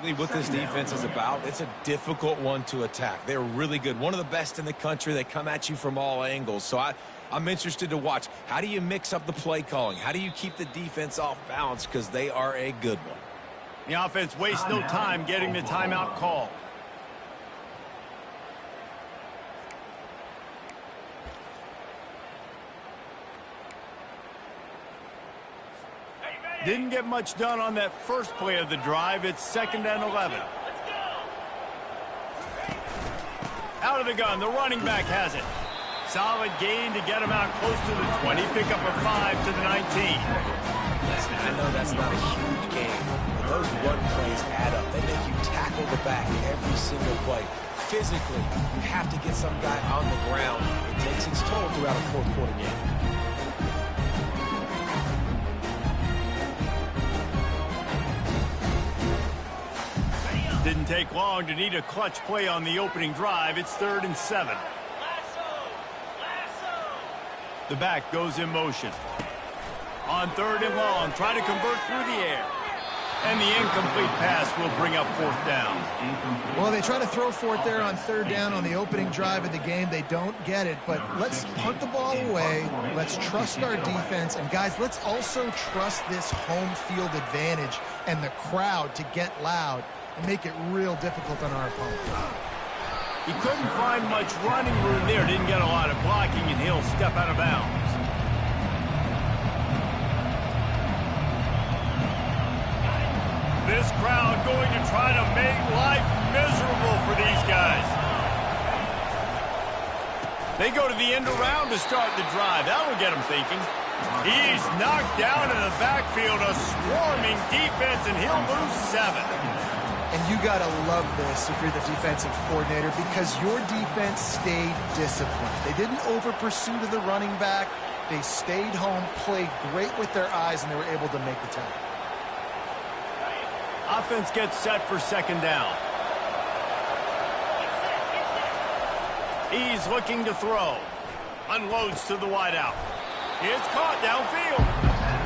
basically what this defense is about. It's a difficult one to attack. They're really good. One of the best in the country. They come at you from all angles. So I'm interested to watch. How do you mix up the play calling? How do you keep the defense off balance? Because they are a good one. The offense wastes no time getting the timeout call. Didn't get much done on that first play of the drive. It's 2nd and 11. Out of the gun, the running back has it. Solid gain to get him out close to the 20. Pick up a 5 to the 19. Listen, I know that's not a huge game, but those run plays add up. They make you tackle the back every single play. Physically, you have to get some guy on the ground. It takes its toll throughout a fourth-quarter game. Didn't take long to need a clutch play on the opening drive. It's 3rd and 7. The back goes in motion. On 3rd and long, try to convert through the air. And the incomplete pass will bring up 4th down. Well, they try to throw for it there on 3rd down on the opening drive of the game. They don't get it, but let's punt the ball away. Let's trust our defense. And, guys, let's also trust this home field advantage and the crowd to get loud and make it real difficult on our opponent. He couldn't find much running room there. Didn't get a lot of blocking, and he'll step out of bounds. This crowd going to try to make life miserable for these guys. They go to the end around to start the drive. That will get them thinking. He's knocked down in the backfield, a swarming defense, and he'll lose 7. And you got to love this if you're the defensive coordinator, because your defense stayed disciplined. They didn't over-pursue to the running back. They stayed home, played great with their eyes, and they were able to make the tackle. Offense gets set for 2nd down. He's looking to throw. Unloads to the wideout. It's caught downfield.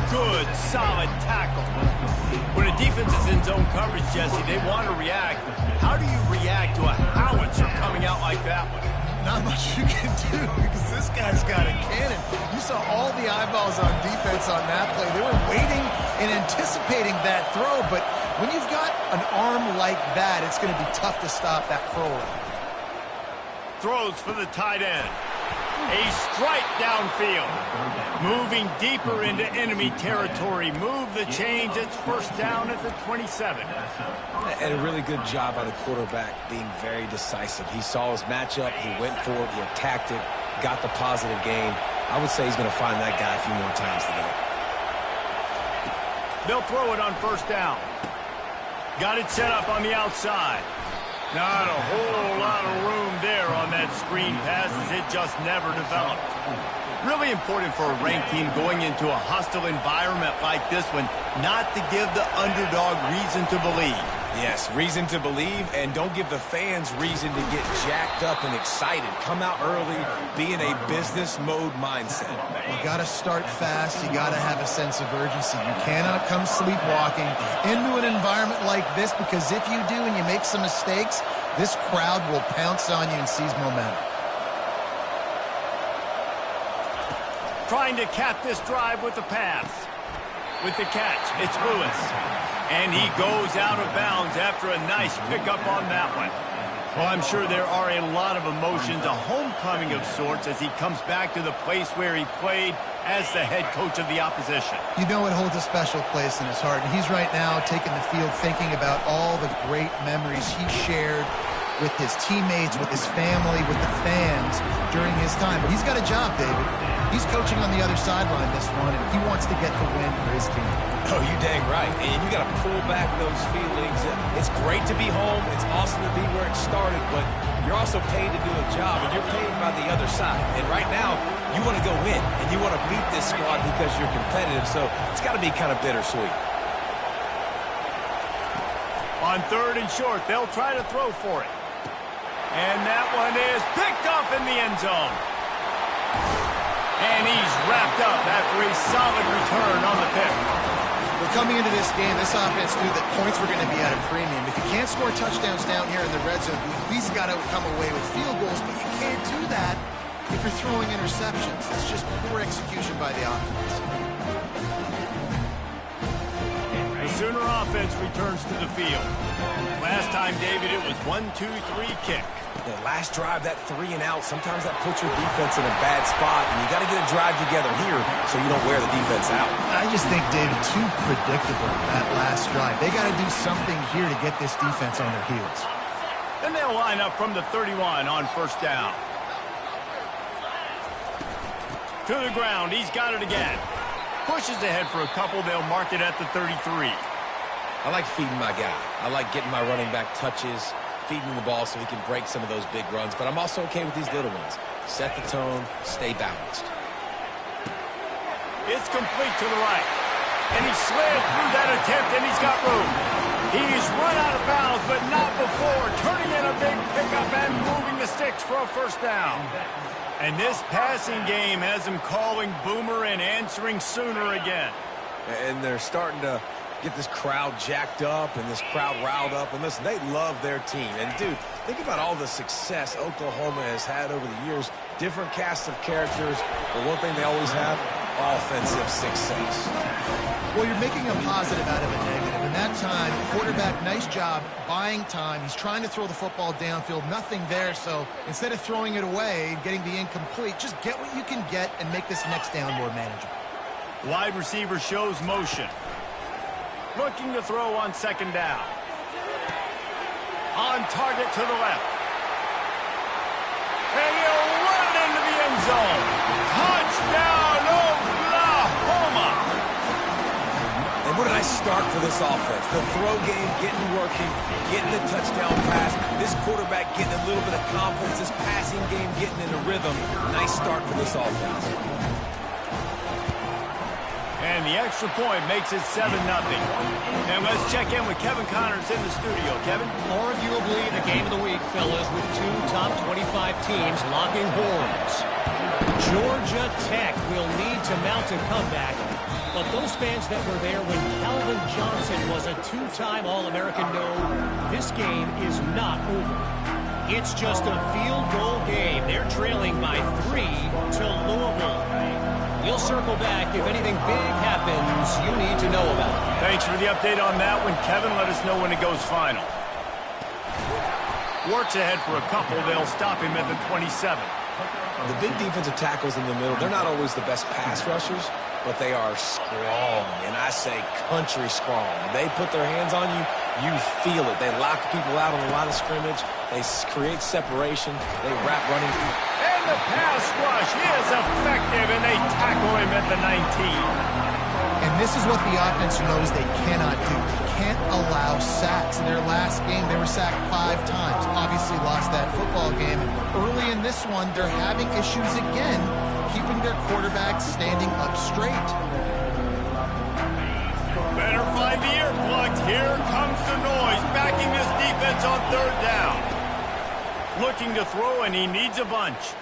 Good, solid tackle. When a defense is in zone coverage, Jesse, they want to react. How do you react to a howitzer coming out like that one? Not much you can do, because this guy's got a cannon. You saw all the eyeballs on defense on that play. They were waiting and anticipating that throw, but when you've got an arm like that, it's going to be tough to stop that throw. Throws for the tight end. A strike downfield. Moving deeper into enemy territory. Move the change. It's 1st down at the 27. And a really good job by the quarterback being very decisive. He saw his matchup. He went for it. He attacked it. Got the positive gain. I would say he's going to find that guy a few more times today. They'll throw it on 1st down. Got it set up on the outside. Not a whole lot of room there on that screen pass, as it just never developed. Really important for a ranked team going into a hostile environment like this one, not to give the underdog reason to believe. Yes, reason to believe, and don't give the fans reason to get jacked up and excited. Come out early, be in a business mode mindset. You got to start fast. You got to have a sense of urgency. You cannot come sleepwalking into an environment like this, because if you do and you make some mistakes, this crowd will pounce on you and seize momentum. Trying to cap this drive with the pass. With the catch, it's Lewis. And he goes out of bounds after a nice pickup on that one. Well, I'm sure there are a lot of emotions, a homecoming of sorts, as he comes back to the place where he played as the head coach of the opposition. You know it holds a special place in his heart, and he's right now taking the field thinking about all the great memories he shared with his teammates, with his family, with the fans during his time. But he's got a job, David. He's coaching on the other sideline this one, and he wants to get the win for his team. Oh, you dang right. And you got to pull back those feelings. It's great to be home. It's awesome to be where it started, but you're also paid to do a job, and you're paid by the other side. And right now, you want to go win, and you want to beat this squad because you're competitive, so it's got to be kind of bittersweet. On 3rd and short, they'll try to throw for it. And that one is picked off in the end zone. And he's wrapped up after a solid return on the pick. Well, coming into this game, this offense knew that points were going to be at a premium. If you can't score touchdowns down here in the red zone, you at least got to come away with field goals, but you can't do that if you're throwing interceptions. That's just poor execution by the offense. The Sooner offense returns to the field. Last time, David, it was 1-2-3 kick. The last drive, that 3 and out, sometimes that puts your defense in a bad spot, and you got to get a drive together here so you don't wear the defense out. I just think, David, too predictable, that last drive. They got to do something here to get this defense on their heels. Then they'll line up from the 31 on first down. To the ground, he's got it again. Pushes ahead for a couple, they'll mark it at the 33. I like feeding my guy. I like getting my running back touches, feeding the ball so he can break some of those big runs, but I'm also okay with these little ones. Set the tone, stay balanced. It's complete to the right. And he slid through that attempt, and he's got room. He's run out of bounds, but not before, turning in a big pickup and moving the sticks for a first down. And this passing game has him calling Boomer and answering Sooner again. And they're starting to get this crowd jacked up and this crowd riled up. And listen, they love their team. And, dude, think about all the success Oklahoma has had over the years. Different cast of characters. But one thing they always have, offensive success. Well, you're making a positive out of a negative. And that time, quarterback, nice job buying time. He's trying to throw the football downfield. Nothing there. So instead of throwing it away and getting the incomplete, just get what you can get and make this next down more manageable. Wide receiver shows motion. Looking to throw on second down. On target to the left. And he'll run it into the end zone. Touchdown, Oklahoma! And what a nice start for this offense. The throw game getting working, getting the touchdown pass. This quarterback getting a little bit of confidence. This passing game getting in a rhythm. Nice start for this offense. And the extra point makes it 7-0. And let's check in with Kevin Connors in the studio. Kevin? Arguably the game of the week, fellas, with two top 25 teams locking horns. Georgia Tech will need to mount a comeback, but those fans that were there when Calvin Johnson was a two-time All-American know this game is not over. It's just a field goal game. They're trailing by 3 to Louisville. We'll circle back if anything big happens you need to know about. Thanks for the update on that one, Kevin. Let us know when it goes final. Works ahead for a couple. They'll stop him at the 27. The big defensive tackles in the middle, they're not always the best pass rushers, but they are strong, and I say country strong. When they put their hands on you, you feel it. They lock people out on the line of scrimmage. They create separation. They wrap running. And the pass rush is effective, and they tackle him at the 19. And this is what the offense knows they cannot do. They can't allow sacks. In their last game, they were sacked 5 times. Obviously lost that football game. Early in this one, they're having issues again, keeping their quarterback standing up straight. Better find the earplugs. Here comes the noise, backing this defense on third down. Looking to throw, and he needs a bunch.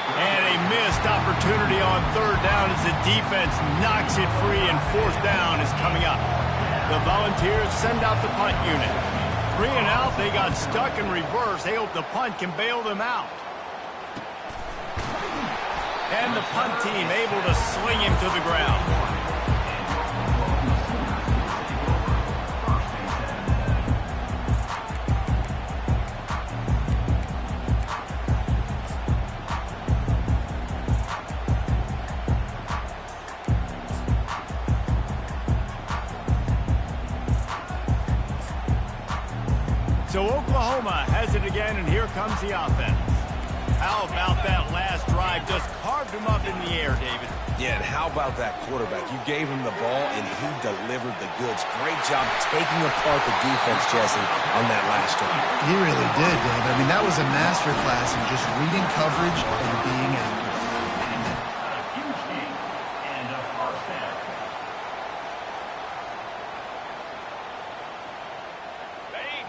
And a missed opportunity on third down as the defense knocks it free, and fourth down is coming up. The Volunteers send out the punt unit. 3 and out, they got stuck in reverse. They hope the punt can bail them out. And the punt team able to sling him to the ground. So Oklahoma has it again, and here comes the offense. How about that last drive? Just carved him up in the air, David. Yeah, and how about that quarterback? You gave him the ball, and he delivered the goods. Great job taking apart the defense, Jesse, on that last drive. He really did, David. I mean, that was a masterclass in just reading coverage and being accurate.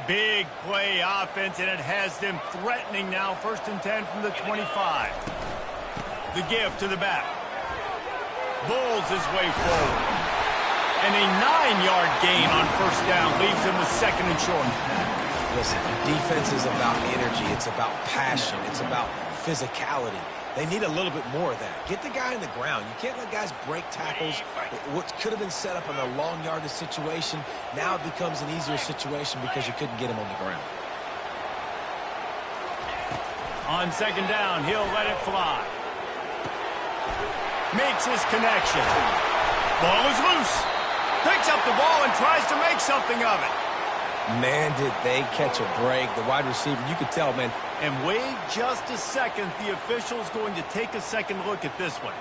Big play offense, and it has them threatening now. 1st and 10 from the 25. The give to the back. Bulls his way forward. And a 9-yard gain on first down leaves him with second and short. Listen, defense is about energy. It's about passion. It's about physicality. They need a little bit more of that. Get the guy in the ground. You can't let guys break tackles. What could have been set up in a long yardage situation, now it becomes an easier situation because you couldn't get him on the ground. On second down, he'll let it fly. Makes his connection. Ball is loose. Picks up the ball and tries to make something of it. Man, did they catch a break. The wide receiver, you could tell, man. And wait just a second. The official's going to take a second look at this one.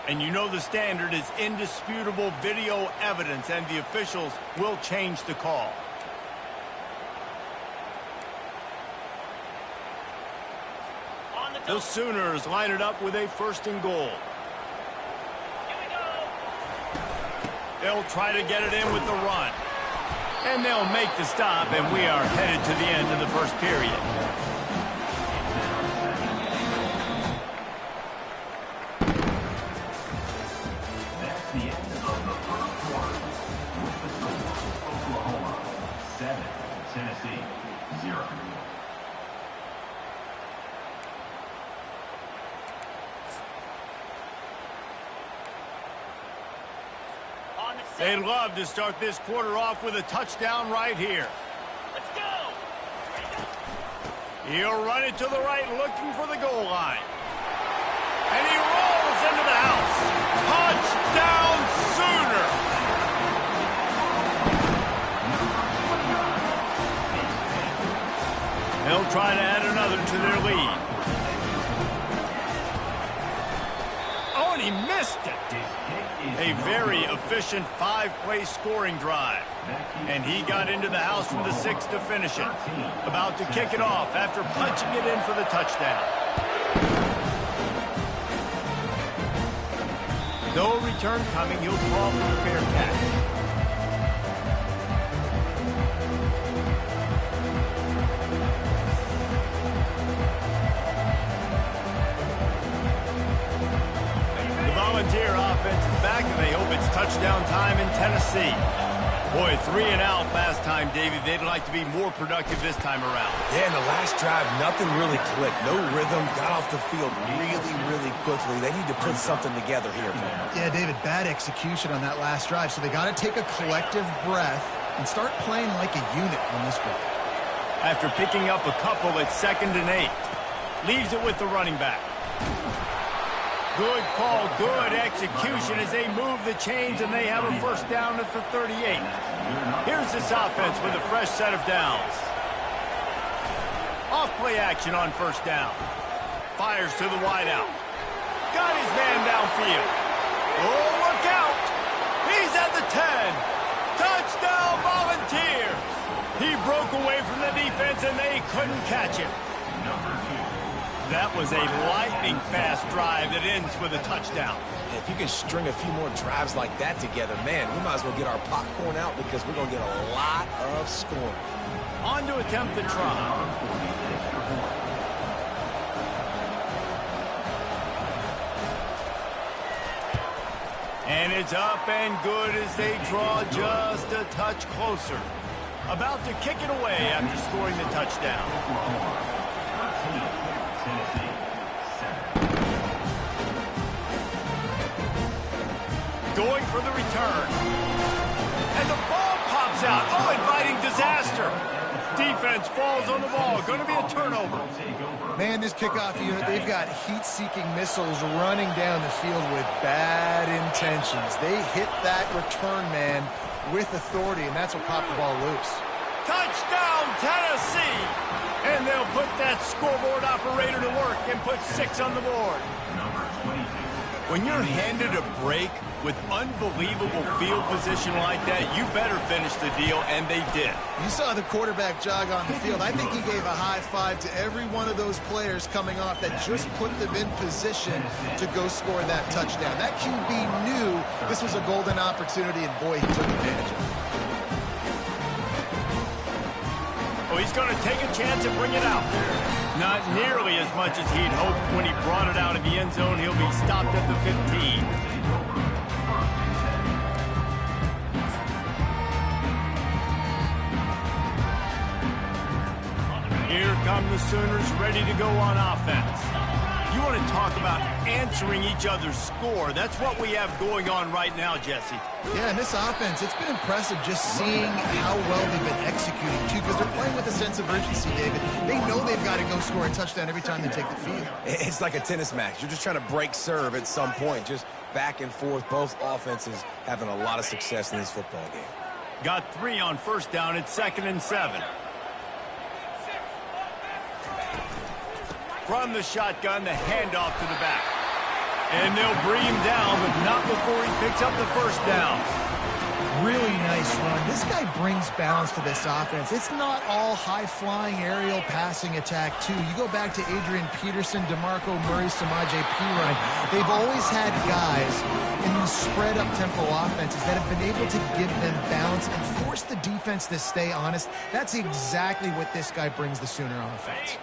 And you know the standard is indisputable video evidence, and the officials will change the call. The Sooners line it up with a first and goal. They'll try to get it in with the run. And they'll make the stop, and we are headed to the end of the first period. That's the end of the first quarter. With the score, Oklahoma 7, Tennessee 0. They'd love to start this quarter off with a touchdown right here. Let's go! He'll run it to the right, looking for the goal line. And he rolls into the house. Touchdown, Sooner! They'll try to add another to their lead. Oh, and he missed it. A very efficient 5-play scoring drive. And he got into the house from the 6 to finish it. About to kick it off after punching it in for the touchdown. No return coming. He'll call for the fair catch. Volunteer offense is back, and they hope it's touchdown time in Tennessee. Boy, 3 and out last time, David. They'd like to be more productive this time around. Yeah, in the last drive, nothing really clicked. No rhythm, got off the field really, really quickly. They need to put something together here, man. Yeah, David, bad execution on that last drive, so they got to take a collective breath and start playing like a unit on this drive. After picking up a couple at 2nd and 8. Leaves it with the running back. Good call, good execution as they move the chains, and they have a first down at the 38. Here's this offense with a fresh set of downs. Off play action on first down. Fires to the wideout. Got his man downfield. Oh, look out! He's at the 10. Touchdown, Volunteers! He broke away from the defense, and they couldn't catch him. That was a lightning-fast drive that ends with a touchdown. If you can string a few more drives like that together, man, we might as well get our popcorn out because we're going to get a lot of scoring. On to attempt the try. And it's up and good as they draw just a touch closer. About to kick it away after scoring the touchdown. Going for the return. And the ball pops out. Oh, inviting disaster. Defense falls on the ball. Going to be a turnover. Man, this kickoff unit, they've got heat-seeking missiles running down the field with bad intentions. They hit that return man with authority, and that's what popped the ball loose. Touchdown, Tennessee! And they'll put that scoreboard operator to work and put 6 on the board. When you're handed a break with unbelievable field position like that, you better finish the deal, and they did. You saw the quarterback jog on the field. I think he gave a high five to every one of those players coming off that just put them in position to go score that touchdown. That QB knew this was a golden opportunity, and boy, he took advantage of it. Oh, he's going to take a chance and bring it out. Not nearly as much as he'd hoped when he brought it out of the end zone. He'll be stopped at the 15. Here come the Sooners ready to go on offense. You want to talk about answering each other's score. That's what we have going on right now, Jesse. Yeah, and this offense, it's been impressive just seeing how well they've been executing, too, because they're playing with a sense of urgency, David. They know they've got to go score a touchdown every time they take the field. It's like a tennis match. You're just trying to break serve at some point, just back and forth. Both offenses having a lot of success in this football game. Got 3 on first down. It's 2nd and 7. From the shotgun, the handoff to the back. And they'll bring him down, but not before he picks up the first down. Really nice run. This guy brings balance to this offense. It's not all high-flying aerial passing attack, too. You go back to Adrian Peterson, DeMarco Murray, Samaje Perine. They've always had guys in these spread-up tempo offenses that have been able to give them balance and force the defense to stay honest. That's exactly what this guy brings the Sooner offense.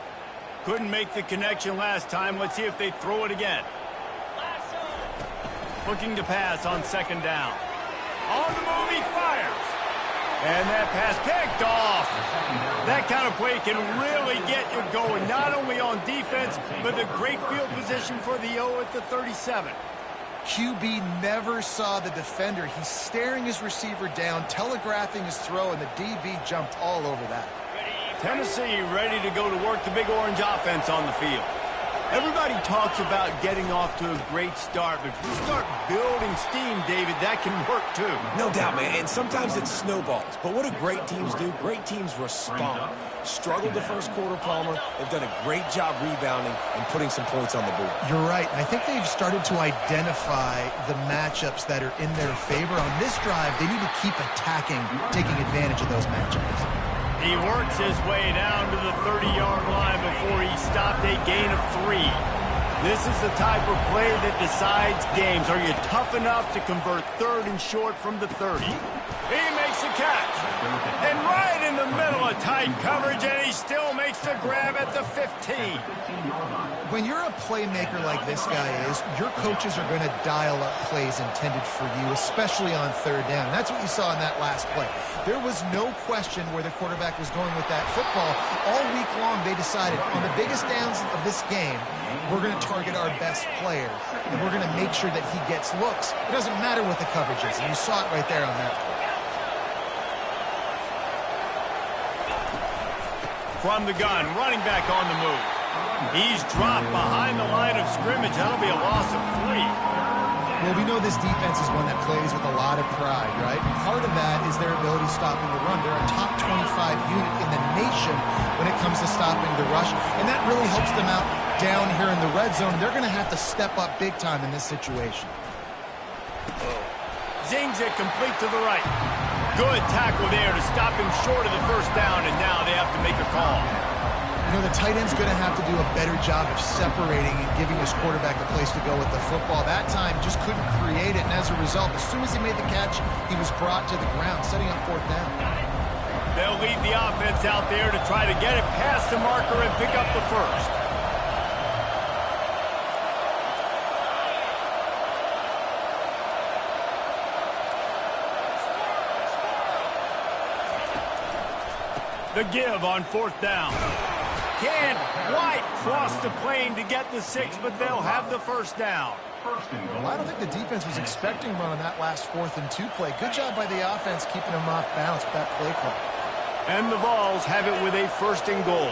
Couldn't make the connection last time. Let's see if they throw it again. Looking to pass on 2nd down. On the move, he fires. And that pass picked off. That kind of play can really get you going, not only on defense, but the great field position for the O at the 37. QB never saw the defender. He's staring his receiver down, telegraphing his throw, and the DB jumped all over that. Tennessee ready to go to work the Big Orange offense on the field. Everybody talks about getting off to a great start, but if you start building steam, David, that can work too. No doubt, man, and sometimes it snowballs. But what do great teams do? Great teams respond. Struggled the first quarter, Palmer. They've done a great job rebounding and putting some points on the board. You're right. I think they've started to identify the matchups that are in their favor. On this drive, they need to keep attacking, taking advantage of those matchups. He works his way down to the 30-yard line before he stopped a gain of 3. This is the type of play that decides games. Are you tough enough to convert 3rd and short from the 30? He makes the catch. And right in the middle of tight coverage, and he still makes the grab at the 15. When you're a playmaker like this guy is, your coaches are going to dial up plays intended for you, especially on 3rd down. That's what you saw in that last play. There was no question where the quarterback was going with that football. All week long, they decided on the biggest downs of this game, we're going to target our best player, and we're going to make sure that he gets looks. It doesn't matter what the coverage is, and you saw it right there on that play. From the gun, running back on the move. He's dropped behind the line of scrimmage. That'll be a loss of 3. Well, we know this defense is one that plays with a lot of pride, right? Part of that is their ability stopping the run. They're a top 25 unit in the nation when it comes to stopping the rush, and that really helps them out down here in the red zone. They're going to have to step up big time in this situation. Zings it complete to the right. Good tackle there to stop him short of the first down, and now they have to make a call. You know, the tight end's going to have to do a better job of separating and giving his quarterback a place to go with the football. That time just couldn't create it, and as a result, as soon as he made the catch, he was brought to the ground, setting up 4th down. They'll lead the offense out there to try to get it past the marker and pick up the first. The give on 4th down. Can't quite cross the plane to get the 6, but they'll have the first down. Well, I don't think the defense was expecting run on that last 4th and 2 play. Good job by the offense keeping them off balance with that play call. And the Vols have it with a 1st and goal.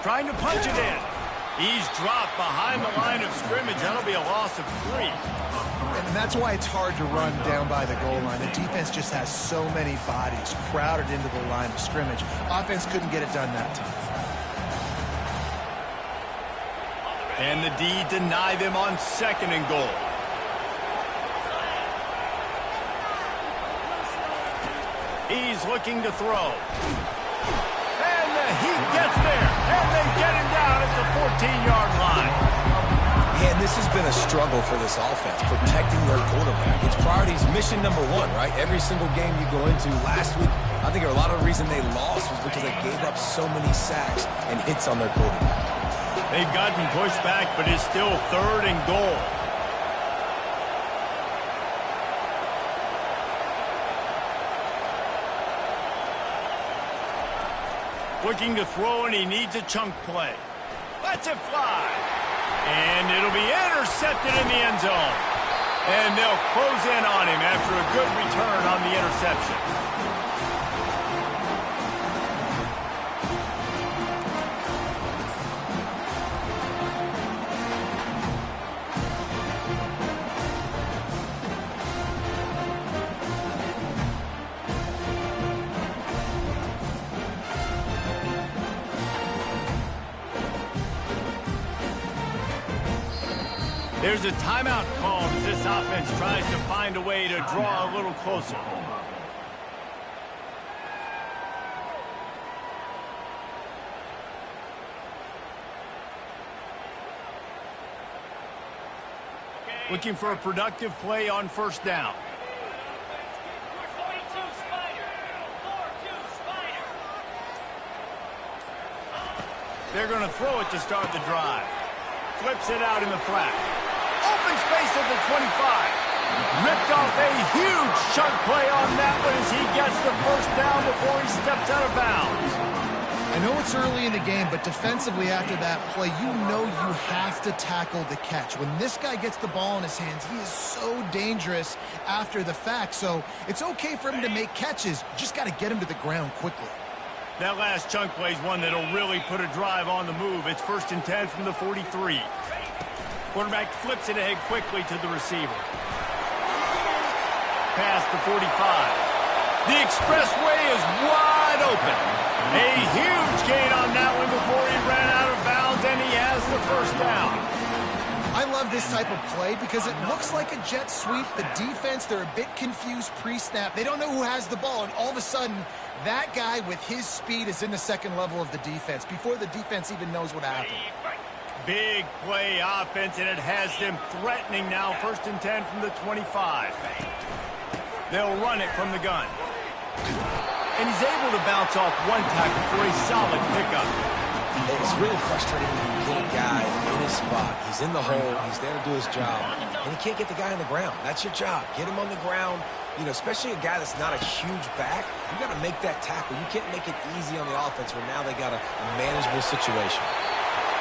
Trying to punch it in. He's dropped behind the line of scrimmage. That'll be a loss of 3. And that's why it's hard to run down by the goal line. The defense just has so many bodies crowded into the line of scrimmage. Offense couldn't get it done that time. And the D deny them on 2nd and goal. He's looking to throw. And the Heat gets there. And they get him down at the 14-yard line. And this has been a struggle for this offense, protecting their quarterback. It's priorities, mission number 1, right? Every single game you go into. Last week, I think a lot of the reason they lost was because they gave up so many sacks and hits on their quarterback. They've gotten pushed back, but it's still 3rd and goal. Looking to throw, and he needs a chunk play. Lets it fly. And it'll be intercepted in the end zone. And they'll close in on him after a good return on the interception. There's a timeout called as this offense tries to find a way to draw a little closer. Looking for a productive play on 1st down. They're going to throw it to start the drive. Flips it out in the flat. Open space at the 25. Ripped off a huge chunk play on that one as he gets the 1st down before he steps out of bounds. I know it's early in the game, but defensively after that play, you know you have to tackle the catch. When this guy gets the ball in his hands, he is so dangerous after the fact. So it's okay for him to make catches. You just got to get him to the ground quickly. That last chunk play is one that'll really put a drive on the move. It's 1st and 10 from the 43. Quarterback flips it ahead quickly to the receiver. Past the 45. The expressway is wide open. A huge gain on that one before he ran out of bounds, and he has the 1st down. I love this type of play because it looks like a jet sweep. The defense, they're a bit confused pre-snap. They don't know who has the ball, and all of a sudden, that guy with his speed is in the 2nd level of the defense before the defense even knows what happened. Big play offense, and it has them threatening now. 1st and 10 from the 25. They'll run it from the gun. And he's able to bounce off one tackle for a solid pickup. It's really frustrating when you get a guy in his spot. He's in the hole. He's there to do his job. And he can't get the guy on the ground. That's your job. Get him on the ground. You know, especially a guy that's not a huge back. You got to make that tackle. You can't make it easy on the offense where now they got a manageable situation.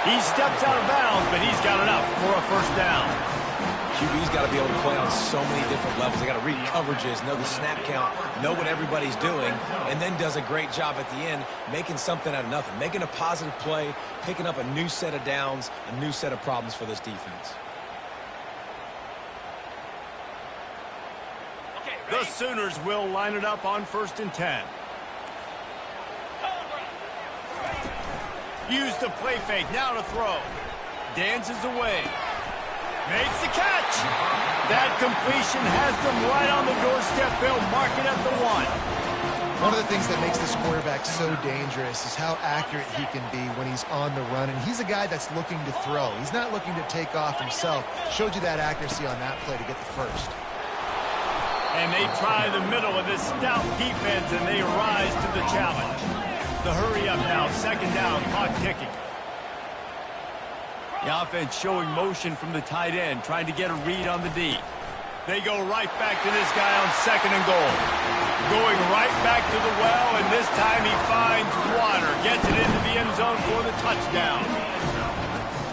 He steps out of bounds, but he's got enough for a 1st down. QB's got to be able to play on so many different levels. They got to read coverages, know the snap count, know what everybody's doing, and then does a great job at the end making something out of nothing, making a positive play, picking up a new set of downs, a new set of problems for this defense. The Sooners will line it up on 1st and 10. Use the play fake, now to throw. Dances away. Makes the catch. That completion has them right on the doorstep. They'll mark it at the 1. One of the things that makes this quarterback so dangerous is how accurate he can be when he's on the run. And he's a guy that's looking to throw. He's not looking to take off himself. Showed you that accuracy on that play to get the 1st. And they try the middle of this stout defense, and they rise to the challenge. The hurry up now, 2nd down, clock ticking. The offense showing motion from the tight end, trying to get a read on the D. They go right back to this guy on 2nd and goal. Going right back to the well, and this time he finds water. Gets it into the end zone for the touchdown.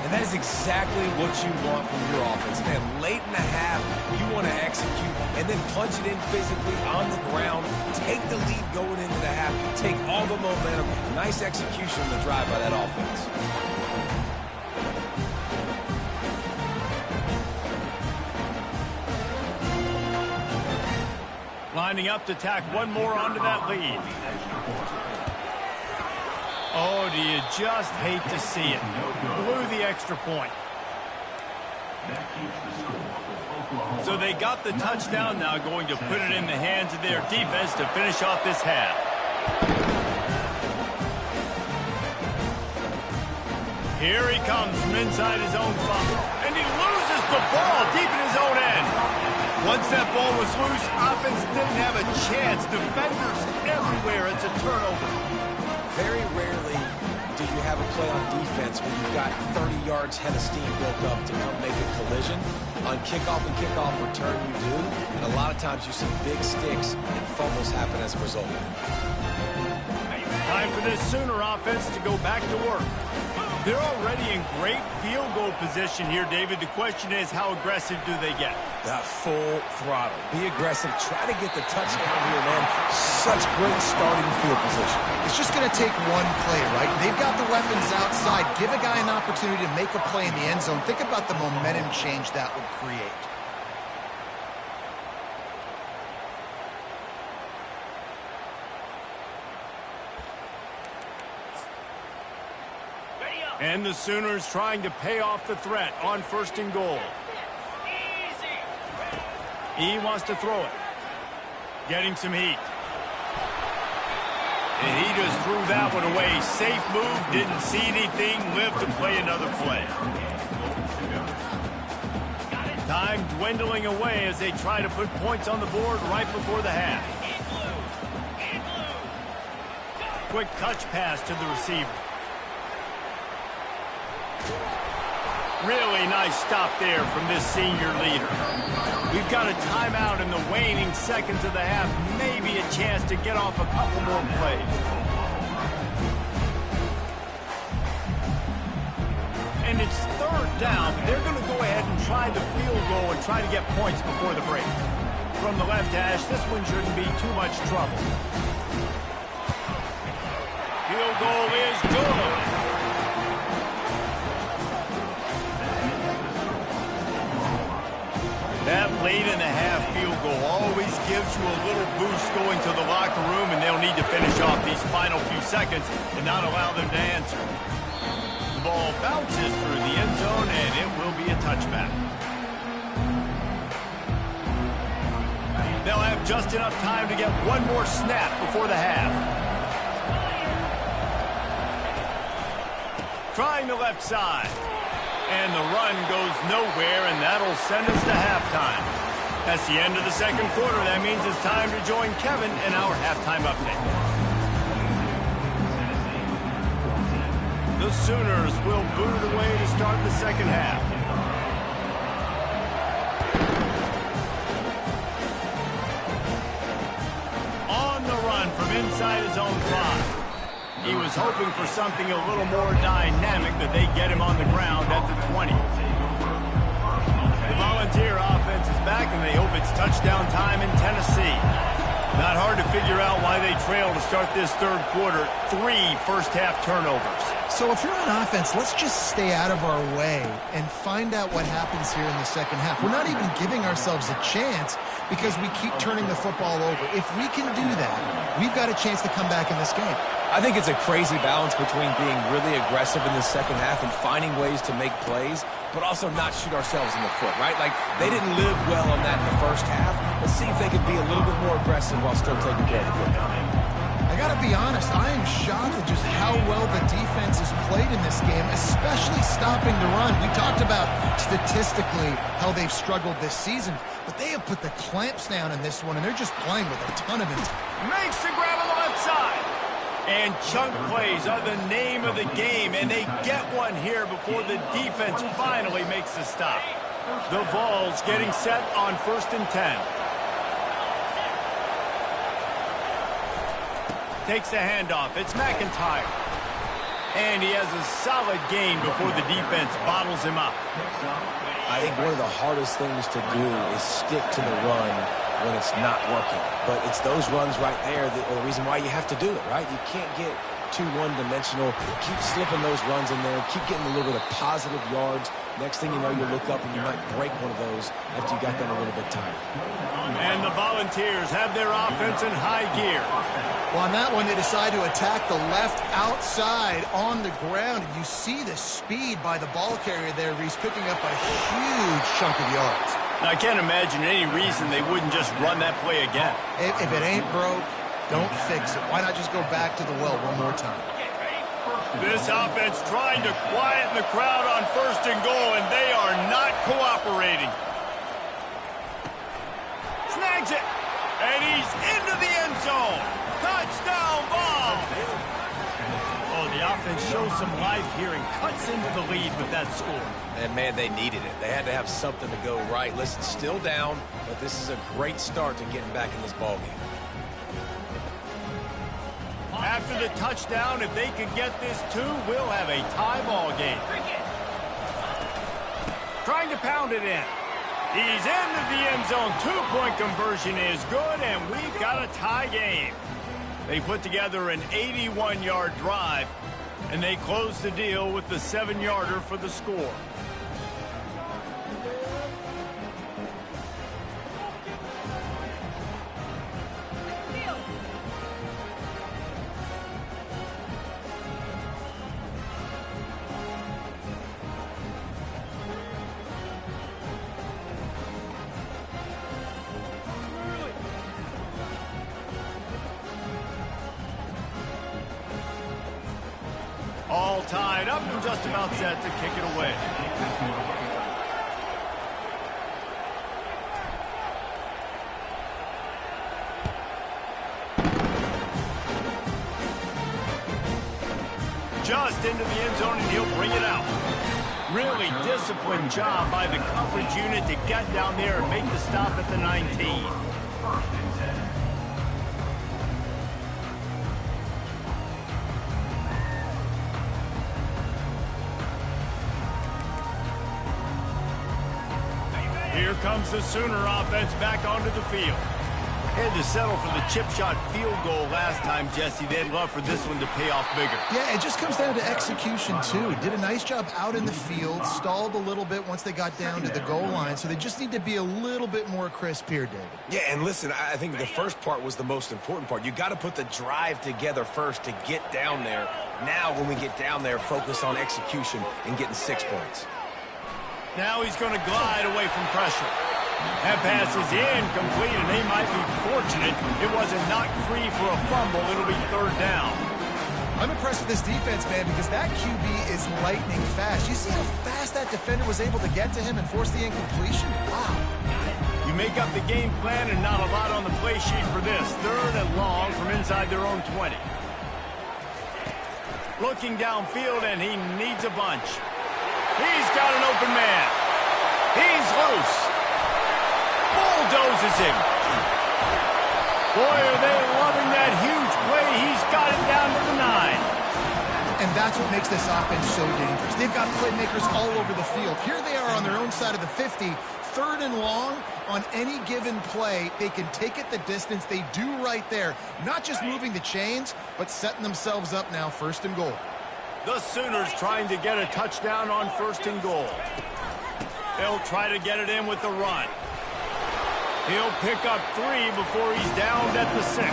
And that is exactly what you want from your offense, man. Late in the half, you want to execute and then punch it in physically on the ground. Take the lead going into the half. Take all the momentum. Nice execution on the drive by that offense. Lining up to tack one more onto that lead. Oh, do you just hate to see it? Blew the extra point. So they got the touchdown, now going to put it in the hands of their defense to finish off this half. Here he comes from inside his own 5. And he loses the ball deep in his own end. Once that ball was loose, offense didn't have a chance. Defenders everywhere. It's a turnover. Very rarely do you have a play on defense when you've got 30 yards head of steam built up to come make a collision. On kickoff and kickoff return, you do. And a lot of times you see big sticks and fumbles happen as a result. Time for this Sooner offense to go back to work. They're already in great field goal position here, David. The question is, how aggressive do they get? Full throttle. Be aggressive. Try to get the touchdown here, man. Such great starting field position. It's just going to take one play, right? They've got the weapons outside. Give a guy an opportunity to make a play in the end zone. Think about the momentum change that would create. And the Sooners trying to pay off the threat on 1st and goal. He wants to throw it. Getting some heat. And he just threw that one away. Safe move, didn't see anything, lived to play another play. Time dwindling away as they try to put points on the board right before the half. Quick touch pass to the receiver. Really nice stop there from this senior leader. We've got a timeout in the waning seconds of the half. Maybe a chance to get off a couple more plays. And it's 3rd down. They're going to go ahead and try the field goal and try to get points before the break. From the left hash, this one shouldn't be too much trouble. Field goal is good. That late-in-the-half field goal always gives you a little boost going to the locker room, and they'll need to finish off these final few seconds and not allow them to answer. The ball bounces through the end zone, and it will be a touchback. They'll have just enough time to get one more snap before the half. Trying the left side. And the run goes nowhere, and that'll send us to halftime. That's the end of the 2nd quarter. That means it's time to join Kevin in our halftime update. The Sooners will boot it away to start the 2nd half. On the run from inside his own 5. He was hoping for something a little more dynamic, but they get him on the ground at the 20. The Volunteer offense is back, and they hope it's touchdown time in Tennessee. Not hard to figure out why they trail to start this 3rd quarter. 3 first-half turnovers. So if you're on offense, let's just stay out of our way and find out what happens here in the 2nd half. We're not even giving ourselves a chance because we keep turning the football over. If we can do that, we've got a chance to come back in this game. I think it's a crazy balance between being really aggressive in the 2nd half and finding ways to make plays, but also not shoot ourselves in the foot, right? Like, they didn't live well on that in the 1st half. Let's see if they could be a little bit more aggressive while still taking care of the football. I got to be honest, I am shocked at just how well the defense has played in this game, especially stopping the run. We talked about statistically how they've struggled this season, but they have put the clamps down in this one, and they're just playing with a ton of intent. Makes the grab on the left side. And chunk plays are the name of the game, and they get one here before the defense finally makes the stop. The Vols getting set on 1st and 10. Takes the handoff. It's McIntyre. And he has a solid gain before the defense bottles him up. I think one of the hardest things to do is stick to the run when it's not working. But it's those runs right there that are the reason why you have to do it, right? You can't get too one-dimensional. Keep slipping those runs in there. Keep getting a little bit of positive yards. Next thing you know, you look up and you might break one of those after you got them a little bit tired. And the Volunteers have their offense in high gear. Well, on that one, they decide to attack the left outside on the ground. And you see the speed by the ball carrier there, Reese, picking up a huge chunk of yards. I can't imagine any reason they wouldn't just run that play again. If it ain't broke, don't fix it. Why not just go back to the well one more time? This offense trying to quieten the crowd on 1st and goal, and they are not cooperating. Finds it. And he's into the end zone. Touchdown ball. Oh, the offense shows some life here and cuts into the lead with that score. And, man, they needed it. They had to have something to go right. Listen, still down, but this is a great start to getting back in this ballgame. After the touchdown, if they can get this too, we'll have a tie ball game. Trying to pound it in. He's into the end zone. Two-point conversion is good, and we've got a tie game. They put together an 81-yard drive, and they close the deal with the 7-yarder for the score. All tied up and just about set to kick it away. Just into the end zone, and he'll bring it out. Really disciplined job by the coverage unit to get down there and make the stop at the 19. Here comes the Sooner offense back onto the field. Had to settle for the chip shot field goal last time, Jesse. They'd love for this one to pay off bigger. Yeah, it just comes down to execution, too. Did a nice job out in the field, stalled a little bit once they got down to the goal line, so they just need to be a little bit more crisp here, David. Yeah, and listen, I think the first part was the most important part. You got to put the drive together first to get down there. Now, when we get down there, focus on execution and getting 6 points. Now he's going to glide away from pressure. That pass is incomplete, and they might be fortunate it wasn't knocked free for a fumble. It'll be third down. I'm impressed with this defense, man, because that QB is lightning fast. You see how fast that defender was able to get to him and force the incompletion? Wow. You make up the game plan and not a lot on the play sheet for this. Third and long from inside their own 20. Looking downfield, and he needs a bunch. He's got an open man. He's loose. Bulldozes him. Boy, are they loving that huge play. He's got it down to the 9. And that's what makes this offense so dangerous. They've got playmakers all over the field. Here they are on their own side of the 50. Third and long, on any given play, they can take it the distance. They do right there. Not just moving the chains, but setting themselves up now, first and goal. The Sooners trying to get a touchdown on first and goal. They'll try to get it in with the run. He'll pick up 3 before he's downed at the 6.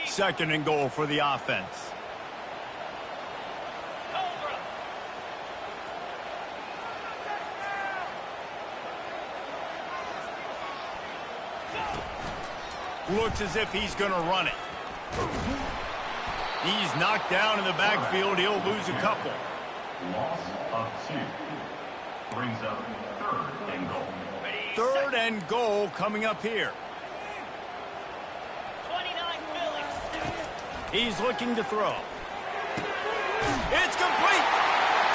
Second and goal for the offense. Looks as if he's going to run it. He's knocked down in the backfield. He'll lose a couple. Loss of 2. Brings up third and goal. Third and goal coming up here. 29 He's looking to throw. It's complete.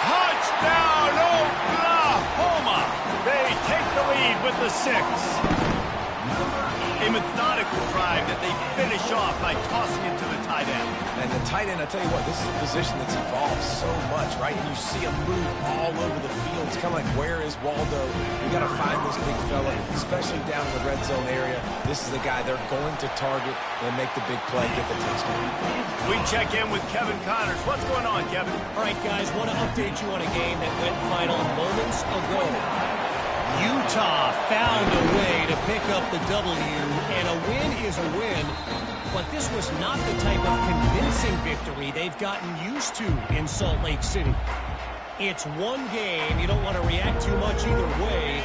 Touchdown, Oklahoma. They take the lead with the 6. A methodical drive that they finish off by tossing it to the tight end. And the tight end, I tell you what, this is a position that's evolved so much, right? And you see him move all over the field. It's kind of like, where is Waldo? You got to find this big fella, especially down in the red zone area. This is the guy they're going to target and make the big play, get the touchdown. We check in with Kevin Connors. What's going on, Kevin? All right, guys, want to update you on a game that went final moments ago. Utah found a way to pick up the W, and a win is a win, but this was not the type of convincing victory they've gotten used to in Salt Lake City. It's one game. You don't want to react too much either way,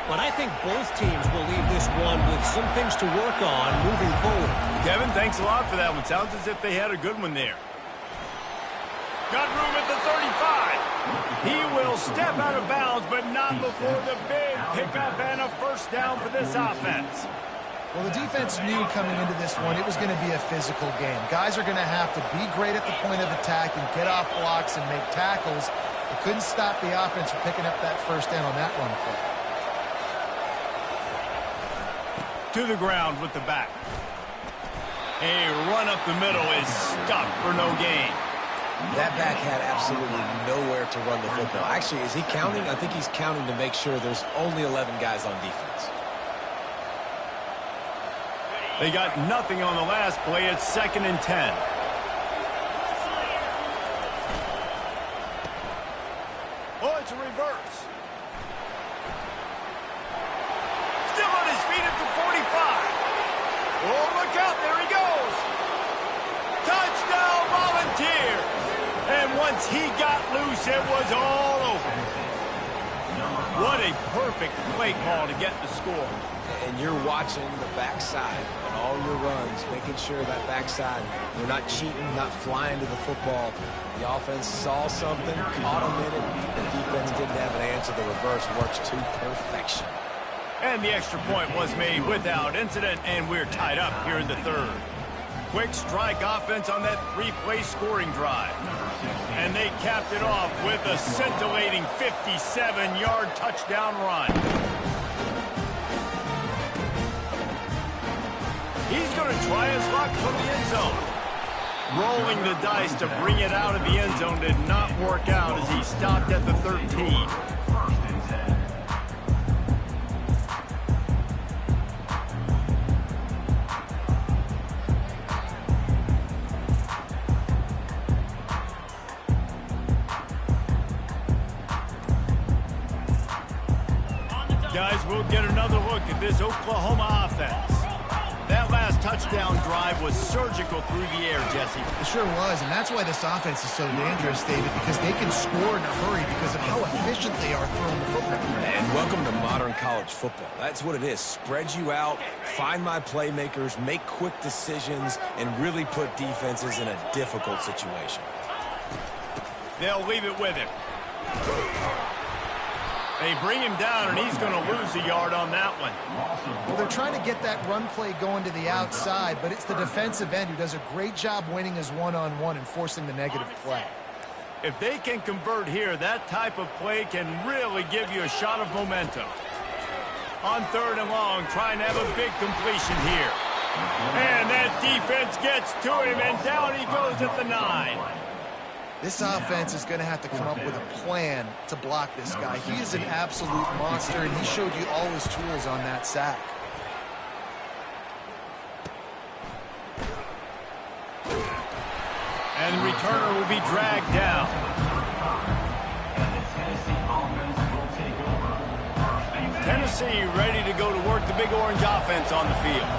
but I think both teams will leave this one with some things to work on moving forward. Kevin, thanks a lot for that one. Sounds as if they had a good one there. Got room at the 35. He will step out of bounds, but not before the big pickup and a first down for this offense. Well, the defense knew coming into this one it was going to be a physical game. Guys are going to have to be great at the point of attack and get off blocks and make tackles. They couldn't stop the offense from picking up that first down on that run play. To the ground with the back. A run up the middle is stuffed for no gain. That back had absolutely nowhere to run the football. Actually, is he counting? I think he's counting to make sure there's only 11 guys on defense. They got nothing on the last play. It's 2nd and 10. Oh, it's a reverse. Still on his feet at the 45. Oh, look out. There he goes. Touchdown, Volunteer. And once he got loose, it was all over. What a perfect play call to get the score. And you're watching the backside and all your runs, making sure that backside, you're not cheating, not flying to the football. The offense saw something, caught him in it. The defense didn't have an answer. The reverse works to perfection. And the extra point was made without incident, and we're tied up here in the 3rd. Quick strike offense on that 3-play scoring drive. And they capped it off with a scintillating 57-yard touchdown run. He's going to try his luck from the end zone. Rolling the dice to bring it out of the end zone did not work out as he stopped at the 13. Guys, we'll get another look at this Oklahoma offense. That last touchdown drive was surgical through the air, Jesse. It sure was, and that's why this offense is so dangerous, David, because they can score in a hurry because of how efficient they are throwing the football. And welcome to modern college football. That's what it is. Spread you out, find my playmakers, make quick decisions, and really put defenses in a difficult situation. They'll leave it with him. They bring him down, and he's going to lose a yard on that one. Well, they're trying to get that run play going to the outside, but it's the defensive end who does a great job winning his one-on-one and forcing the negative play. If they can convert here, that type of play can really give you a shot of momentum. On 3rd and long, trying to have a big completion here. And that defense gets to him, and down he goes at the 9. This offense is going to have to come up with a plan to block this guy. He is an absolute monster, and he showed you all his tools on that sack. And the returner will be dragged down. Tennessee ready to go to work the Big Orange offense on the field.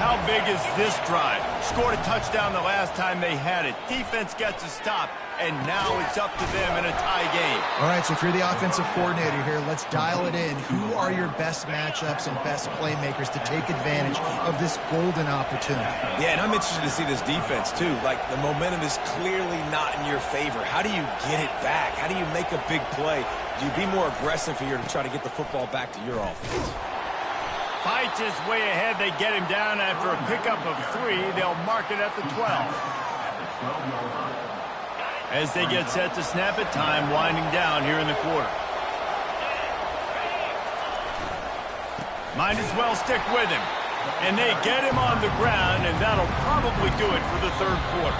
How big is this drive? Scored a touchdown the last time they had it. Defense gets a stop, and now it's up to them in a tie game. All right, so if you're the offensive coordinator here, let's dial it in. Who are your best matchups and best playmakers to take advantage of this golden opportunity? Yeah, and I'm interested to see this defense, too. Like, the momentum is clearly not in your favor. How do you get it back? How do you make a big play? Do you be more aggressive here to try to get the football back to your offense? Fights his way ahead. They get him down after a pickup of 3. They'll mark it at the 12. As they get set to snap it, time winding down here in the quarter. Might as well stick with him. And they get him on the ground, and that'll probably do it for the 3rd quarter.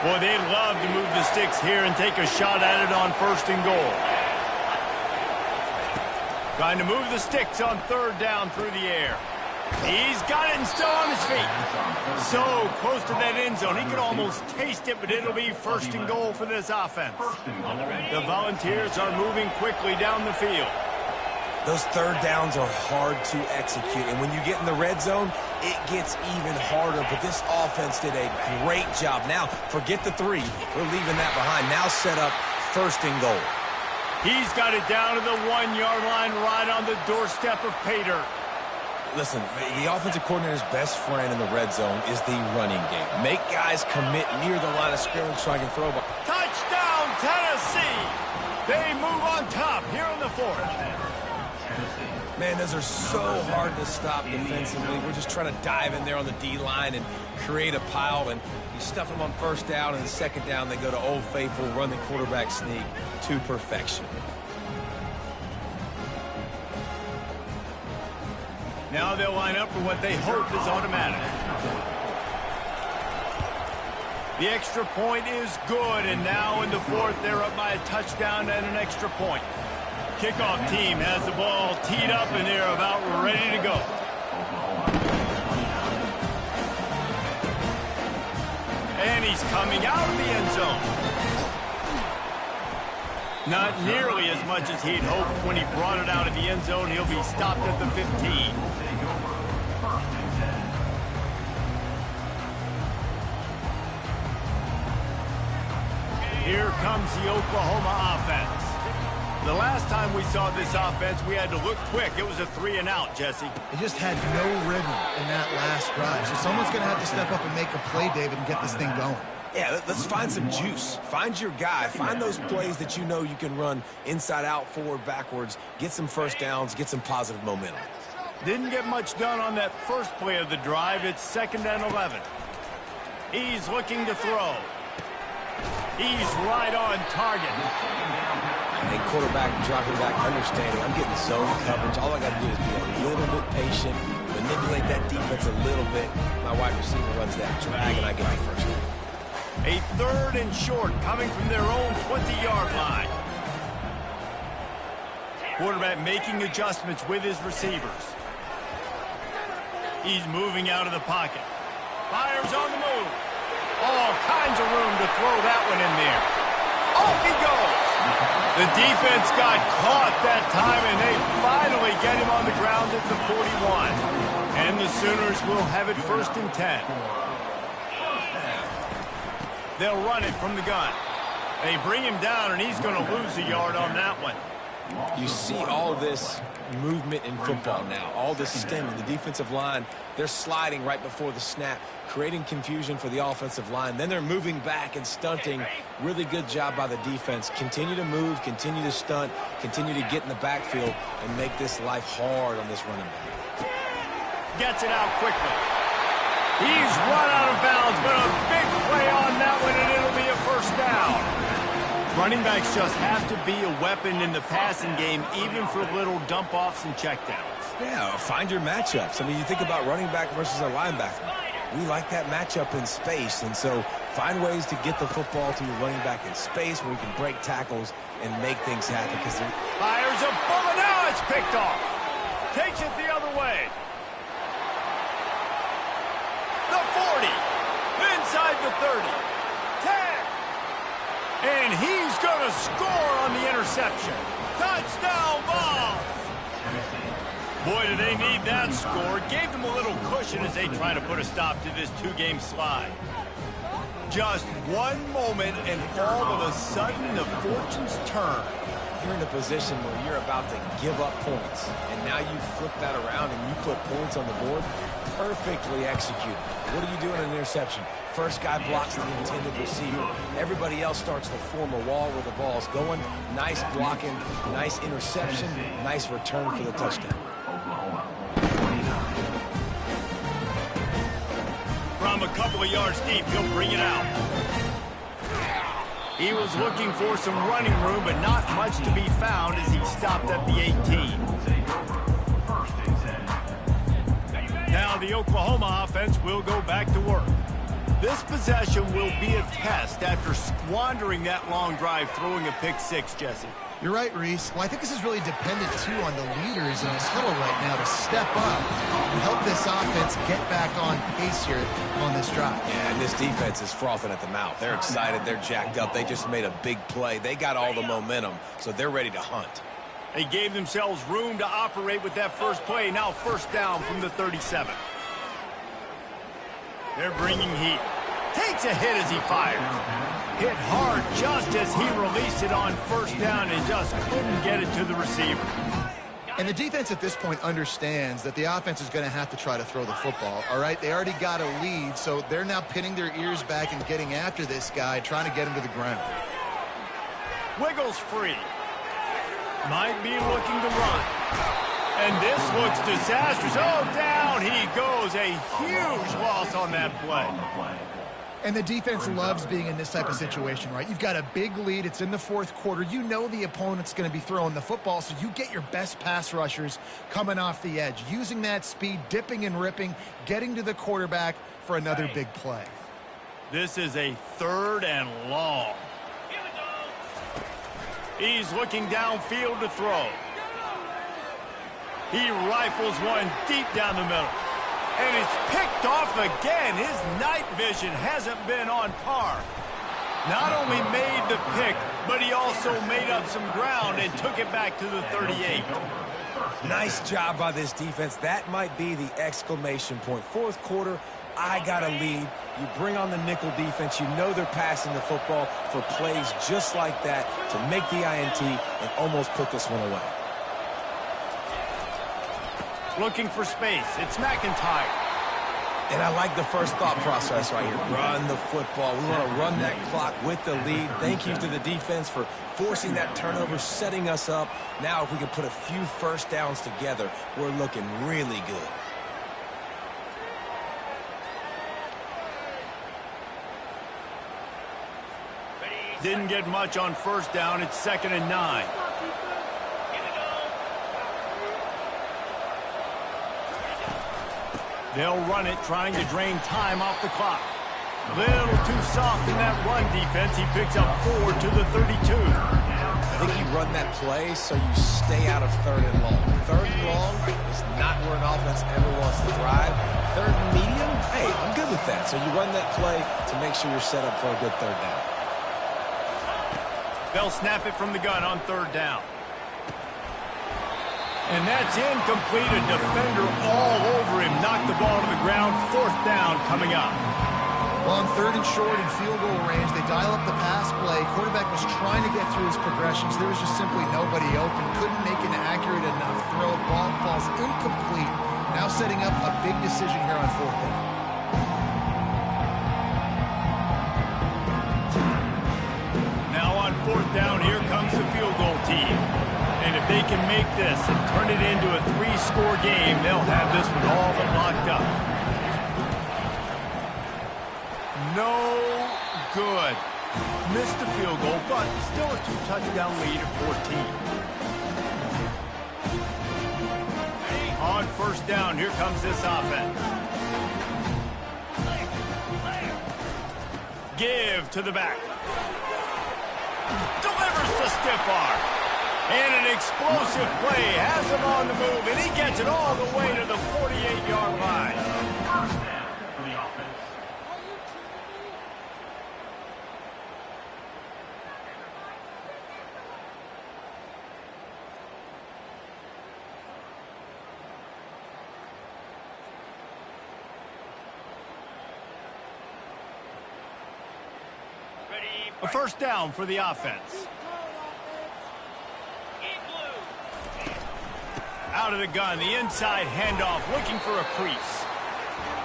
Boy, they'd love to move the sticks here and take a shot at it on 1st and goal. Trying to move the sticks on 3rd down through the air. He's got it and still on his feet. So close to that end zone. He could almost taste it, but it'll be first and goal for this offense. The Volunteers are moving quickly down the field. Those third downs are hard to execute, and when you get in the red zone, it gets even harder. But this offense did a great job. Now, forget the 3. We're leaving that behind. Now set up first and goal. He's got it down to the 1-yard line right on the doorstep of pay dirt. Listen, the offensive coordinator's best friend in the red zone is the running game. Make guys commit near the line of scrimmage so I can throw. Touchdown, Tennessee! They move on top here in the 4th. Man, those are so hard to stop defensively. We're just trying to dive in there on the D-line and create a pile, and you stuff them on first down, and the second down they go to Old Faithful, run the quarterback sneak to perfection. Now they'll line up for what they hope is automatic. The extra point is good, and now in the 4th, they're up by a touchdown and an extra point. Kickoff team has the ball teed up, and they're about ready to go. And he's coming out of the end zone. Not nearly as much as he'd hoped when he brought it out of the end zone. He'll be stopped at the 15. Here comes the Oklahoma offense. The last time we saw this offense, we had to look quick. It was a 3-and-out, Jesse. They just had no rhythm in that last drive. So someone's going to have to step up and make a play, David, and get this thing going. Yeah, let's find some juice. Find your guy. Find those plays that you know you can run inside out, forward, backwards, get some first downs, get some positive momentum. Didn't get much done on that first play of the drive. It's 2nd and 11. He's looking to throw. He's right on target. And quarterback dropping back, understanding I'm getting zone coverage. All I got to do is be a little bit patient, manipulate that defense a little bit. My wide receiver runs that drag, and I get the first down. A 3rd and short coming from their own 20-yard line. Quarterback making adjustments with his receivers. He's moving out of the pocket. Fires on the move. All kinds of room to throw that one in there. Off he goes. The defense got caught that time, and they finally get him on the ground at the 41. And the Sooners will have it 1st and 10. They'll run it from the gun. They bring him down, and he's going to lose a yard on that one. You see all this movement in football now, all this stemming. The defensive line, they're sliding right before the snap, creating confusion for the offensive line. Then they're moving back and stunting. Really good job by the defense. Continue to move, continue to stunt, continue to get in the backfield and make this life hard on this running back. Gets it out quickly. He's run out of bounds, but a big play on that one, and it'll be a first down. Running backs just have to be a weapon in the passing game, even for little dump-offs and checkdowns. Yeah, find your matchups. I mean, you think about running back versus a linebacker. We like that matchup in space, and so find ways to get the football to your running back in space where you can break tackles and make things happen. Fires a bullet, now it's picked off. Takes it the other way. The 40, inside the 30, 10. And he's going to score on the interception. Touchdown ball. Boy, do they need that score. Gave them a little cushion as they try to put a stop to this 2-game slide. Just one moment, and all of a sudden, the fortunes turn. You're in a position where you're about to give up points, and now you flip that around and you put points on the board. Perfectly executed. What do you do in an interception? First guy blocks the intended receiver. Everybody else starts to form a wall where the ball's going. Nice blocking, nice interception, nice return for the touchdown. From a couple of yards deep, he'll bring it out. He was looking for some running room, but not much to be found as he stopped at the 18. Now the Oklahoma offense will go back to work. This possession will be a test after squandering that long drive, throwing a pick six, Jesse. You're right, Reese. Well, I think this is really dependent, too, on the leaders in this huddle right now to step up and help this offense get back on pace here on this drive. Yeah, and this defense is frothing at the mouth. They're excited. They're jacked up. They just made a big play. They got all the momentum, so they're ready to hunt. They gave themselves room to operate with that first play. Now first down from the 37. They're bringing heat. Takes a hit as he fires. Hit hard just as he released it on first down and just couldn't get it to the receiver. And the defense at this point understands that the offense is going to have to try to throw the football, all right? They already got a lead, so they're now pinning their ears back and getting after this guy, trying to get him to the ground. Wiggles free. Might be looking to run. And this looks disastrous. Oh, down he goes. A huge loss on that play. And the defense loves being in this type of situation, right? You've got a big lead. It's in the fourth quarter. You know the opponent's going to be throwing the football, so you get your best pass rushers coming off the edge, using that speed, dipping and ripping, getting to the quarterback for another big play. This is a 3rd and long. He's looking downfield to throw. He rifles one deep down the middle. And it's picked off again. His night vision hasn't been on par. Not only made the pick, but he also made up some ground and took it back to the 38. Nice job by this defense. That might be the exclamation point. Fourth quarter, I got a lead. You bring on the nickel defense. You know they're passing the football for plays just like that to make the INT and almost put this one away. Looking for space. It's McIntyre. And I like the first thought process right here. Run the football. We want to run that clock with the lead. Thank you to the defense for forcing that turnover, setting us up. Now if we can put a few first downs together, we're looking really good. Didn't get much on first down. It's 2nd and 9. They'll run it, trying to drain time off the clock. Little too soft in that run defense. He picks up 4 to the 32. I think you run that play so you stay out of 3rd and long. 3rd and long is not where an offense ever wants to drive. 3rd and medium, hey, I'm good with that. So you run that play to make sure you're set up for a good 3rd down. They'll snap it from the gun on 3rd down. And that's incomplete. A defender all over him. Knocked the ball to the ground. 4th down coming up. Well, on 3rd and short and field goal range, they dial up the pass play. Quarterback was trying to get through his progressions. There was just simply nobody open. Couldn't make an accurate enough throw. Ball falls incomplete. Now setting up a big decision here on 4th down. Now on 4th down, here comes the field goal team. And if they can make this and turn it into a 3-score game, they'll have this one all but locked up. No good. Missed the field goal, but still a 2-touchdown lead at 14. On 1st down, here comes this offense. Give to the back. Delivers the stiff arm. And an explosive play has him on the move, and he gets it all the way to the 48-yard line. First down for the offense. A 1st down for the offense. Out of the gun, the inside handoff, looking for a crease.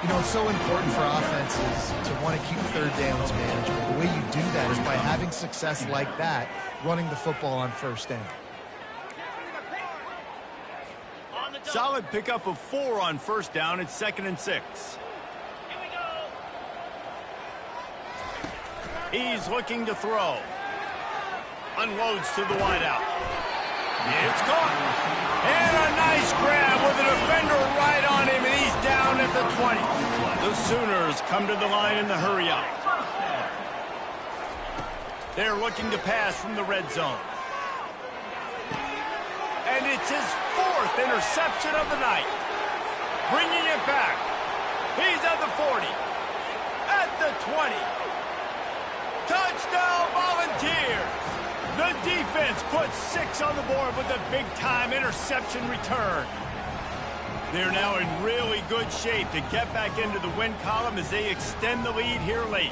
You know, it's so important for offenses to want to keep 3rd downs manageable. The way you do that is by having success like that, running the football on 1st down. Solid pickup of 4 on 1st down. It's 2nd and 6. He's looking to throw. Unloads to the wideout. It's caught. And a nice grab with a defender right on him, and he's down at the 20. The Sooners come to the line in the hurry-up. They're looking to pass from the red zone. And it's his 4th interception of the night. Bringing it back. He's at the 40. At the 20. Touchdown Volunteers. The defense puts 6 on the board with a big-time interception return. They're now in really good shape to get back into the win column as they extend the lead here late.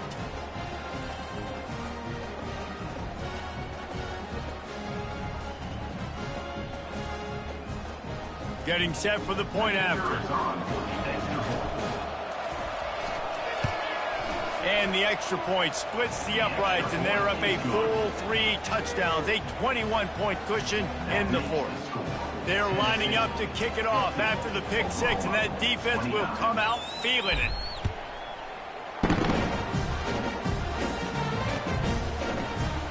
Getting set for the point after. And the extra point splits the uprights, and they're up a full 3 touchdowns, a 21-point cushion in the 4th. They're lining up to kick it off after the pick 6, and that defense will come out feeling it.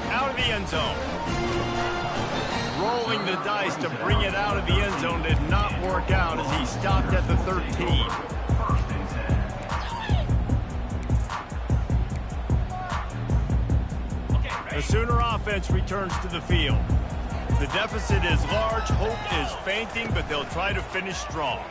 Out of the end zone. Rolling the dice to bring it out of the end zone did not work out as he stopped at the 13. The Sooner offense returns to the field. The deficit is large, hope is fainting, but they'll try to finish strong.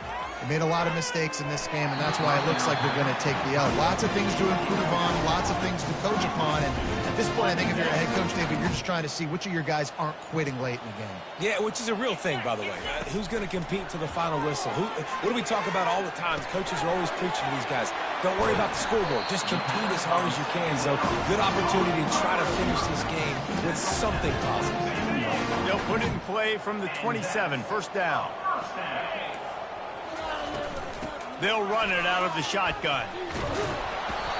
They made a lot of mistakes in this game, and that's why it looks like they're going to take the L. Lots of things to improve on, lots of things to coach upon, and at this point, I think if you're a head coach, David, you're just trying to see which of your guys aren't quitting late in the game. Yeah, which is a real thing, by the way. Who's going to compete to the final whistle? What do we talk about all the time? Coaches are always preaching to these guys. Don't worry about the scoreboard. Just compete as hard as you can. So, good opportunity to try to finish this game with something positive. They'll put it in play from the 27, 1st down. They'll run it out of the shotgun.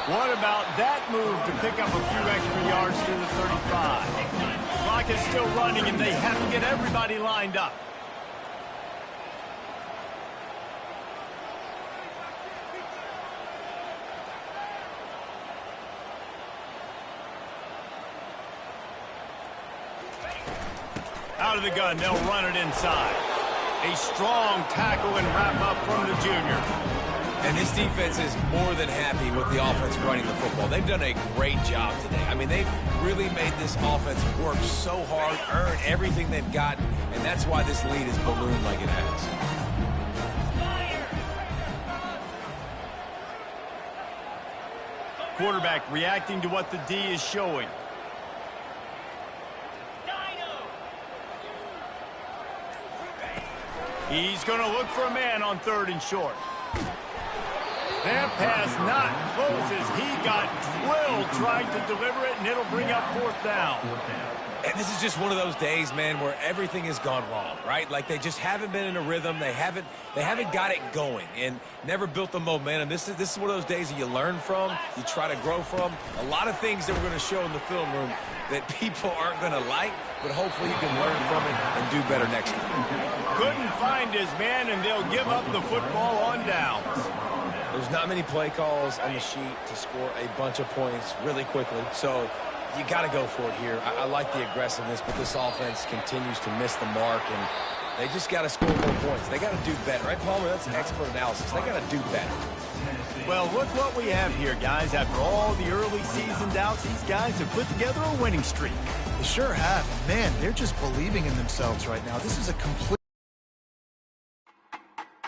What about that move to pick up a few extra yards to the 35? Clock is still running, and they have to get everybody lined up. Out of the gun, they'll run it inside. A strong tackle and wrap up from the junior. And this defense is more than happy with the offense running the football. They've done a great job today. I mean, they've really made this offense work so hard, earn everything they've gotten, and that's why this lead is ballooned like it has. Quarterback reacting to what the D is showing. He's going to look for a man on 3rd and short. That pass not close as he got drilled trying to deliver it, and it'll bring up 4th down. And this is just one of those days, man, where everything has gone wrong, right? Like they just haven't been in a rhythm. They haven't got it going and never built the momentum. This is one of those days that you learn from, you try to grow from. A lot of things that we're going to show in the film room that people aren't going to like, but hopefully you can learn from it and do better next time. Couldn't find his man, and they'll give up the football on downs. There's not many play calls on the sheet to score a bunch of points really quickly, so you got to go for it here. I like the aggressiveness, but this offense continues to miss the mark, and they just got to score more points. They got to do better, right, Palmer? That's an expert analysis. They got to do better. Well, look what we have here, guys. After all the early season doubts, these guys have put together a winning streak. They sure have. And man, they're just believing in themselves right now. This is a complete